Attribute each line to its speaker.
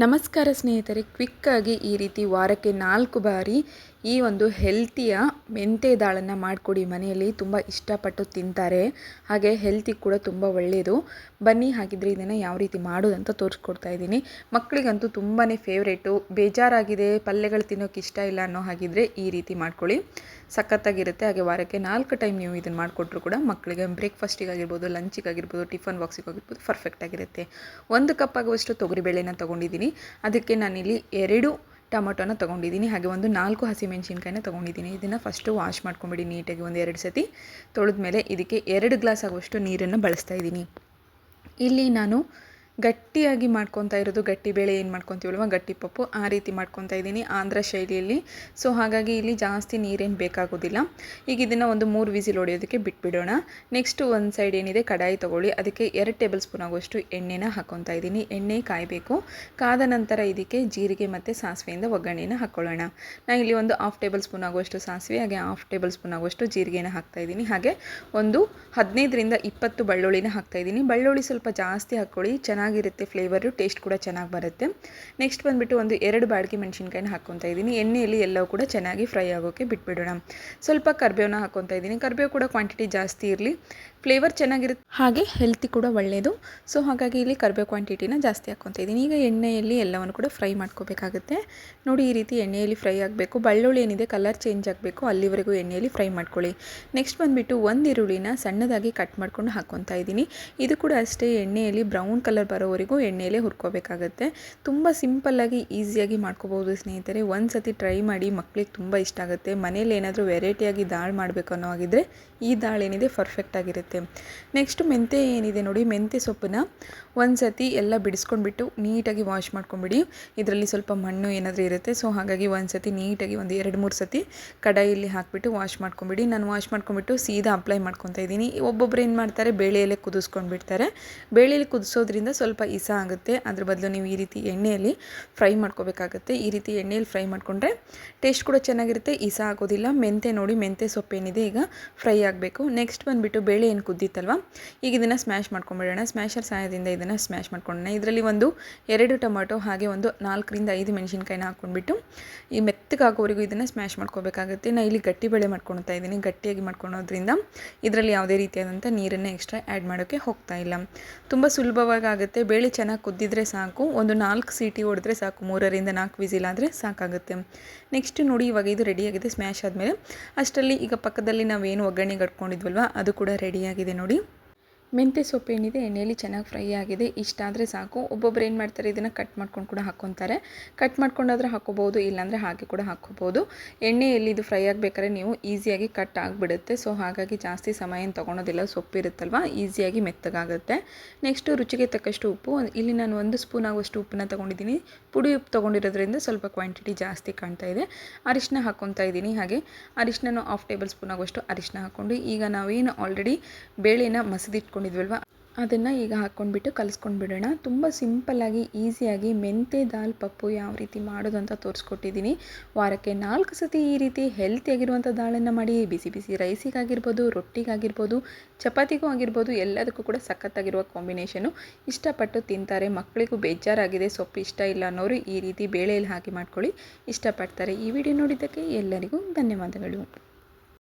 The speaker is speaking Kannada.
Speaker 1: ನಮಸ್ಕಾರ ಸ್ನೇಹಿತರೆ, ಕ್ವಿಕ್ಕಾಗಿ ಈ ರೀತಿ ವಾರಕ್ಕೆ 4 ಬಾರಿ ಈ ಒಂದು ಹೆಲ್ತಿಯ ಮೆಂತೆ ದಾಳನ್ನು ಮಾಡಿಕೊಡಿ. ಮನೆಯಲ್ಲಿ ತುಂಬ ಇಷ್ಟಪಟ್ಟು ತಿಂತಾರೆ, ಹಾಗೆ ಹೆಲ್ತಿಗೆ ಕೂಡ ತುಂಬ ಒಳ್ಳೆಯದು. ಬನ್ನಿ ಹಾಗಿದ್ರೆ ಇದನ್ನು ಯಾವ ರೀತಿ ಮಾಡೋದಂತ ತೋರಿಸ್ಕೊಡ್ತಾ ಇದ್ದೀನಿ. ಮಕ್ಕಳಿಗಂತೂ ತುಂಬಾ ಫೇವ್ರೇಟು. ಬೇಜಾರಾಗಿದೆ, ಪಲ್ಯಗಳು ತಿನ್ನೋಕೆ ಇಷ್ಟ ಇಲ್ಲ ಅನ್ನೋ ಹಾಗಿದ್ರೆ ಈ ರೀತಿ ಮಾಡ್ಕೊಳ್ಳಿ, ಸಖತ್ತಾಗಿರುತ್ತೆ. ಹಾಗೆ ವಾರಕ್ಕೆ 4 ಟೈಮ್ ನೀವು ಇದನ್ನು ಮಾಡಿಕೊಟ್ರು ಕೂಡ ಮಕ್ಕಳಿಗೆ ಬ್ರೇಕ್ಫಾಸ್ಟಿಗಾಗಿರ್ಬೋದು, ಲಂಚಿಗಾಗಿರ್ಬೋದು, ಟಿಫನ್ ಬಾಕ್ಸಿಗಾಗಿರ್ಬೋದು ಪರ್ಫೆಕ್ಟಾಗಿರುತ್ತೆ. 1 ಕಪ್ ಆಗುವಷ್ಟು ತೊಗರಿಬೇಳೆನ ತೊಗೊಂಡಿದ್ದೀನಿ. ಅದಕ್ಕೆ ನಾನಿಲ್ಲಿ 2 ಟೊಮೊಟೊನ ತೊಗೊಂಡಿದ್ದೀನಿ, ಹಾಗೆ ಒಂದು 4 ಹಸಿಮೆಣಸಿನ್ಕಾಯಿನ ತೊಗೊಂಡಿದ್ದೀನಿ. ಇದನ್ನು ಫಸ್ಟು ವಾಶ್ ಮಾಡ್ಕೊಂಬಿಡಿ ನೀಟಾಗಿ, 1-2 ಸತಿ ತೊಳೆದ್ಮೇಲೆ ಇದಕ್ಕೆ 2 ಗ್ಲಾಸ್ ಆಗುವಷ್ಟು ನೀರನ್ನು ಬಳಸ್ತಾ ಇದ್ದೀನಿ. ಇಲ್ಲಿ ನಾನು ಗಟ್ಟಿಯಾಗಿ ಮಾಡ್ಕೊತಾ ಇರೋದು, ಗಟ್ಟಿ ಬೇಳೆ ಏನು ಮಾಡ್ಕೊತೀವಲ್ವ, ಗಟ್ಟಿ ಪಪ್ಪು, ಆ ರೀತಿ ಮಾಡ್ಕೊತಾ ಇದ್ದೀನಿ ಆಂಧ್ರ ಶೈಲಿಯಲ್ಲಿ. ಸೊ ಹಾಗಾಗಿ ಇಲ್ಲಿ ಜಾಸ್ತಿ ನೀರೇನು ಬೇಕಾಗೋದಿಲ್ಲ. ಈಗ ಇದನ್ನು ಒಂದು 3 ವಿಸಿಲ್ ಹೊಡೆಯೋದಕ್ಕೆ ಬಿಟ್ಬಿಡೋಣ. ನೆಕ್ಸ್ಟು ಒಂದು ಸೈಡ್ ಏನಿದೆ ಕಡಾಯಿ ತೊಗೊಳ್ಳಿ, ಅದಕ್ಕೆ 2 ಟೇಬಲ್ ಸ್ಪೂನ್ ಆಗುವಷ್ಟು ಎಣ್ಣೆನ ಹಾಕ್ಕೊತಾ ಇದ್ದೀನಿ. ಎಣ್ಣೆ ಕಾಯಬೇಕು. ಕಾದ ನಂತರ ಇದಕ್ಕೆ ಜೀರಿಗೆ ಮತ್ತು ಸಾಸಿವೆಯಿಂದ ಒಗ್ಗರಣೆನ ಹಾಕ್ಕೊಳ್ಳೋಣ. ನಾನು ಇಲ್ಲಿ ಒಂದು 1/2 ಟೇಬಲ್ ಸ್ಪೂನ್ ಆಗುವಷ್ಟು ಸಾಸಿವೆ, ಹಾಗೆ 1/2 ಟೇಬಲ್ ಸ್ಪೂನ್ ಆಗುವಷ್ಟು ಜೀರಿಗೆನ ಹಾಕ್ತಾಯಿದ್ದೀನಿ. ಹಾಗೆ ಒಂದು 15ರಿಂದ 20 ಬೆಳ್ಳುಳ್ಳಿನ ಹಾಕ್ತಾಯಿದ್ದೀನಿ. ಬೆಳ್ಳುಳ್ಳಿ ಸ್ವಲ್ಪ ಜಾಸ್ತಿ ಹಾಕ್ಕೊಳ್ಳಿ, ಚೆನ್ನಾಗಿರುತ್ತೆ ಫ್ಲೇವರು, ಟೇಸ್ಟ್ ಕೂಡ ಚೆನ್ನಾಗಿ ಬರುತ್ತೆ. ನೆಕ್ಸ್ಟ್ ಬಂದುಬಿಟ್ಟು ಒಂದು 2 ಬ್ಯಾಡಗಿ ಮೆಣಸಿನ್ಕಾಯಿನ ಹಾಕ್ಕೊತಾ ಇದ್ದೀನಿ. ಎಣ್ಣೆಯಲ್ಲಿ ಎಲ್ಲವೂ ಕೂಡ ಚೆನ್ನಾಗಿ ಫ್ರೈ ಆಗೋಕ್ಕೆ ಬಿಟ್ಬಿಡೋಣ. ಸ್ವಲ್ಪ ಕರಿಬೇವನ್ನ ಹಾಕ್ಕೊತಾ ಇದ್ದೀನಿ. ಕರಿಬೇವು ಕೂಡ ಕ್ವಾಂಟಿಟಿ ಜಾಸ್ತಿ ಇರಲಿ, ಫ್ಲೇವರ್ ಚೆನ್ನಾಗಿರುತ್ತೆ, ಹಾಗೆ ಹೆಲ್ತಿ ಕೂಡ ಒಳ್ಳೆಯದು. ಸೊ ಹಾಗಾಗಿ ಇಲ್ಲಿ ಕರಿಬೇವು ಕ್ವಾಂಟಿಟಿನ ಜಾಸ್ತಿ ಹಾಕ್ಕೊತಾ ಇದ್ದೀನಿ. ಈಗ ಎಣ್ಣೆಯಲ್ಲಿ ಎಲ್ಲವನ್ನು ಕೂಡ ಫ್ರೈ ಮಾಡ್ಕೋಬೇಕಾಗುತ್ತೆ. ನೋಡಿ, ಈ ರೀತಿ ಎಣ್ಣೆಯಲ್ಲಿ ಫ್ರೈ ಆಗಬೇಕು. ಬೆಳ್ಳುಳ್ಳಿ ಏನಿದೆ ಕಲರ್ ಚೇಂಜ್ ಆಗಬೇಕು, ಅಲ್ಲಿವರೆಗೂ ಎಣ್ಣೆಯಲ್ಲಿ ಫ್ರೈ ಮಾಡ್ಕೊಳ್ಳಿ. ನೆಕ್ಸ್ಟ್ ಬಂದುಬಿಟ್ಟು 1 ಈರುಳ್ಳಿನ ಸಣ್ಣದಾಗಿ ಕಟ್ ಮಾಡ್ಕೊಂಡು ಹಾಕ್ಕೊತಾ ಇದ್ದೀನಿ. ಇದು ಕೂಡ ಅಷ್ಟೇ, ಎಣ್ಣೆಯಲ್ಲಿ ಬ್ರೌನ್ ಕಲರ್ ಬರೋವರೆಗೂ ಎಣ್ಣೆಯಲ್ಲೇ ಹುರ್ಕೋಬೇಕಾಗತ್ತೆ. ತುಂಬ ಸಿಂಪಲ್ಲಾಗಿ ಈಸಿಯಾಗಿ ಮಾಡ್ಕೋಬೋದು ಸ್ನೇಹಿತರೆ. ಒಂದು ಸತಿ ಟ್ರೈ ಮಾಡಿ, ಮಕ್ಕಳಿಗೆ ತುಂಬ ಇಷ್ಟ ಆಗುತ್ತೆ. ಮನೇಲಿ ಏನಾದರೂ ವೆರೈಟಿಯಾಗಿ ದಾಲ್ ಮಾಡಬೇಕು ಅನ್ನೋ ಹಾಗಿದ್ರೆ ಈ ದಾಲ್ ಏನಿದೆ ಪರ್ಫೆಕ್ಟ್ ಆಗಿರುತ್ತೆ. ನೆಕ್ಸ್ಟ್ ಮೆಂತೆ ಏನಿದೆ ನೋಡಿ, ಮೆಂತೆ ಸೊಪ್ಪನ್ನ ಒಂದು ಸತಿ ಎಲ್ಲ ಬಿಡಿಸ್ಕೊಂಡ್ಬಿಟ್ಟು ನೀಟಾಗಿ ವಾಶ್ ಮಾಡ್ಕೊಂಬಿಡಿ. ಇದರಲ್ಲಿ ಸ್ವಲ್ಪ ಮಣ್ಣು ಏನಾದರೂ ಇರುತ್ತೆ. ಸೊ ಹಾಗಾಗಿ ಒಂದು ಸತಿ ನೀಟಾಗಿ ಒಂದು 2-3 ಸತಿ ಕಡಾಯಿಯಲ್ಲಿ ಹಾಕಿಬಿಟ್ಟು ವಾಶ್ ಮಾಡ್ಕೊಂಬಿಡಿ. ನಾನು ವಾಶ್ ಮಾಡ್ಕೊಂಬಿಟ್ಟು ಸೀದಾ ಅಪ್ಲೈ ಮಾಡ್ಕೊತಾ ಇದ್ದೀನಿ. ಒಬ್ಬೊಬ್ರು ಏನು ಮಾಡ್ತಾರೆ, ಬೇಳೆಯಲ್ಲೇ ಕುದಿಸ್ಕೊಂಡ್ಬಿಡ್ತಾರೆ. ಬೇಳೆಯಲ್ಲಿ ಕುದಿಸೋದ್ರಿಂದ ಸ್ವಲ್ಪ ಇಸ ಆಗುತ್ತೆ. ಅದ್ರ ಬದಲು ನೀವು ಈ ರೀತಿ ಎಣ್ಣೆಯಲ್ಲಿ ಫ್ರೈ ಮಾಡ್ಕೋಬೇಕಾಗುತ್ತೆ. ಈ ರೀತಿ ಎಣ್ಣೆಯಲ್ಲಿ ಫ್ರೈ ಮಾಡಿಕೊಂಡ್ರೆ ಟೇಸ್ಟ್ ಕೂಡ ಚೆನ್ನಾಗಿರುತ್ತೆ, ಇಸ ಆಗೋದಿಲ್ಲ. ಮೆಂತೆ ನೋಡಿ, ಮೆಂತೆ ಸೊಪ್ಪೇನಿದೆ ಈಗ ಫ್ರೈ ಆಗಬೇಕು. ನೆಕ್ಸ್ಟ್ ಬಂದುಬಿಟ್ಟು ಬೇಳೆ ಏನು ಕುದ್ದಿತ್ತಲ್ವ, ಈಗ ಇದನ್ನು ಸ್ಮ್ಯಾಶ್ ಮಾಡ್ಕೊಂಬಿಡೋಣ. ಸ್ಮ್ಯಾಶರ್ ಸಹಾಯದಿಂದ ಇದನ್ನು ಸ್ಮ್ಯಾಶ್ ಮಾಡ್ಕೊಳ್ಳೋಣ. ಇದರಲ್ಲಿ ಒಂದು 2 ಟೊಮೆಟೊ, ಹಾಗೆ ಒಂದು 4ರಿಂದ 5 ಮೆಣಸಿನ್ಕಾಯಿನ ಹಾಕ್ಕೊಂಡ್ಬಿಟ್ಟು ಈ ಮೆತ್ತಗಾಗೋವರೆಗೂ ಇದನ್ನು ಸ್ಮ್ಯಾಶ್ ಮಾಡ್ಕೋಬೇಕಾಗುತ್ತೆ. ನಾನು ಇಲ್ಲಿ ಗಟ್ಟಿ ಬೇಳೆ ಮಾಡ್ಕೊಳ್ತಾ ಇದ್ದೀನಿ. ಗಟ್ಟಿಯಾಗಿ ಮಾಡ್ಕೊಳೋದ್ರಿಂದ ಇದರಲ್ಲಿ ಯಾವುದೇ ರೀತಿಯಾದಂಥ ನೀರನ್ನು ಎಕ್ಸ್ಟ್ರಾ ಆ್ಯಡ್ ಮಾಡೋಕ್ಕೆ ಹೋಗ್ತಾ ಇಲ್ಲ. ತುಂಬ ಸುಲಭವಾಗಿ ಆಗುತ್ತೆ. ಬೇಳೆ ಚೆನ್ನಾಗಿ ಕುದ್ದಿದ್ರೆ ಸಾಕು, ಒಂದು 4 ಸೀಟಿ ಹೊಡೆದ್ರೆ ಸಾಕು, 3ರಿಂದ 4 ವಿಸಿಲ್ ಆದರೆ ಸಾಕಾಗುತ್ತೆ. ನೆಕ್ಸ್ಟ್ ನೋಡಿ, ಇವಾಗ ಇದು ರೆಡಿಯಾಗಿದೆ ಸ್ಮ್ಯಾಶ್ ಆದಮೇಲೆ. ಅಷ್ಟರಲ್ಲಿ ಈಗ ಪಕ್ಕದಲ್ಲಿ ನಾವೇನು ಒಗ್ಗರಣೆಗೆ ಇಟ್ಕೊಂಡಿದ್ವಲ್ವ ಅದು ಕೂಡ ರೆಡಿಯಾಗಿದೆ ನೋಡಿ. ಮೆಂತ್ಯ ಸೊಪ್ಪು ಏನಿದೆ ಎಣ್ಣೆಯಲ್ಲಿ ಚೆನ್ನಾಗಿ ಫ್ರೈ ಆಗಿದೆ, ಇಷ್ಟ ಆದರೆ ಸಾಕು. ಒಬ್ಬೊಬ್ರು ಏನು ಮಾಡ್ತಾರೆ, ಇದನ್ನು ಕಟ್ ಮಾಡ್ಕೊಂಡು ಕೂಡ ಹಾಕ್ಕೊತಾರೆ. ಕಟ್ ಮಾಡ್ಕೊಂಡಾದ್ರೆ ಹಾಕ್ಕೋಬೋದು, ಇಲ್ಲಾಂದರೆ ಹಾಗೆ ಕೂಡ ಹಾಕ್ಕೋಬೋದು. ಎಣ್ಣೆಯಲ್ಲಿ ಇದು ಫ್ರೈ ಆಗಬೇಕಾದ್ರೆ ನೀವು ಈಸಿಯಾಗಿ ಕಟ್ ಆಗಿಬಿಡುತ್ತೆ. ಸೊ ಹಾಗಾಗಿ ಜಾಸ್ತಿ ಸಮಯ ಏನು ತೊಗೊಳೋದಿಲ್ಲ, ಸೊಪ್ಪು ಇರುತ್ತಲ್ವ, ಈಸಿಯಾಗಿ ಮೆತ್ತಗಾಗುತ್ತೆ. ನೆಕ್ಸ್ಟು ರುಚಿಗೆ ತಕ್ಕಷ್ಟು ಉಪ್ಪು. ಇಲ್ಲಿ ನಾನು 1 ಸ್ಪೂನ್ ಆಗುವಷ್ಟು ಉಪ್ಪನ್ನ ತೊಗೊಂಡಿದ್ದೀನಿ. ಪುಡಿ ಉಪ್ಪು ತೊಗೊಂಡಿರೋದ್ರಿಂದ ಸ್ವಲ್ಪ ಕ್ವಾಂಟಿಟಿ ಜಾಸ್ತಿ ಕಾಣ್ತಾ ಇದೆ. ಅರಿಶಿನ ಹಾಕ್ಕೊತಾ ಇದ್ದೀನಿ. ಹಾಗೆ ಅರಿಶಿನ 1/2 ಟೇಬಲ್ ಸ್ಪೂನ್ ಆಗುವಷ್ಟು ಅರಿಶಿನ ಹಾಕ್ಕೊಂಡು, ಈಗ ನಾವೇನು ಆಲ್ರೆಡಿ ಬೇಳೆನ ಮಸದಿಟ್ಕೊಂಡು ಅದನ್ನು ಈಗ ಹಾಕ್ಕೊಂಡ್ಬಿಟ್ಟು ಕಲಿಸ್ಕೊಂಡು ಬಿಡೋಣ. ತುಂಬ ಸಿಂಪಲ್ಲಾಗಿ ಈಸಿಯಾಗಿ ಮೆಂತೆ ದಾಲ್ ಪಪ್ಪು ಯಾವ ರೀತಿ ಮಾಡೋದು ಅಂತ ತೋರಿಸ್ಕೊಟ್ಟಿದ್ದೀನಿ. ವಾರಕ್ಕೆ 4 ಸತಿ ಈ ರೀತಿ ಹೆಲ್ತಿಯಾಗಿರುವಂಥ ದಾಳನ್ನು ಮಾಡಿ, ಬಿಸಿ ಬಿಸಿ ರೈಸಿಗಾಗಿರ್ಬೋದು, ರೊಟ್ಟಿಗಾಗಿರ್ಬೋದು, ಚಪಾತಿಗೂ ಆಗಿರ್ಬೋದು, ಎಲ್ಲದಕ್ಕೂ ಕೂಡ ಸಖತ್ತಾಗಿರುವ ಕಾಂಬಿನೇಷನು. ಇಷ್ಟಪಟ್ಟು ತಿಂತಾರೆ. ಮಕ್ಕಳಿಗೂ ಬೇಜಾರಾಗಿದೆ ಸೊಪ್ಪು ಇಷ್ಟ ಇಲ್ಲ ಅನ್ನೋರು ಈ ರೀತಿ ಬೇಳೆಯಲ್ಲಿ ಹಾಕಿ ಮಾಡ್ಕೊಳ್ಳಿ, ಇಷ್ಟಪಡ್ತಾರೆ. ಈ ವಿಡಿಯೋ ನೋಡಿದ್ದಕ್ಕೆ ಎಲ್ಲರಿಗೂ ಧನ್ಯವಾದಗಳು.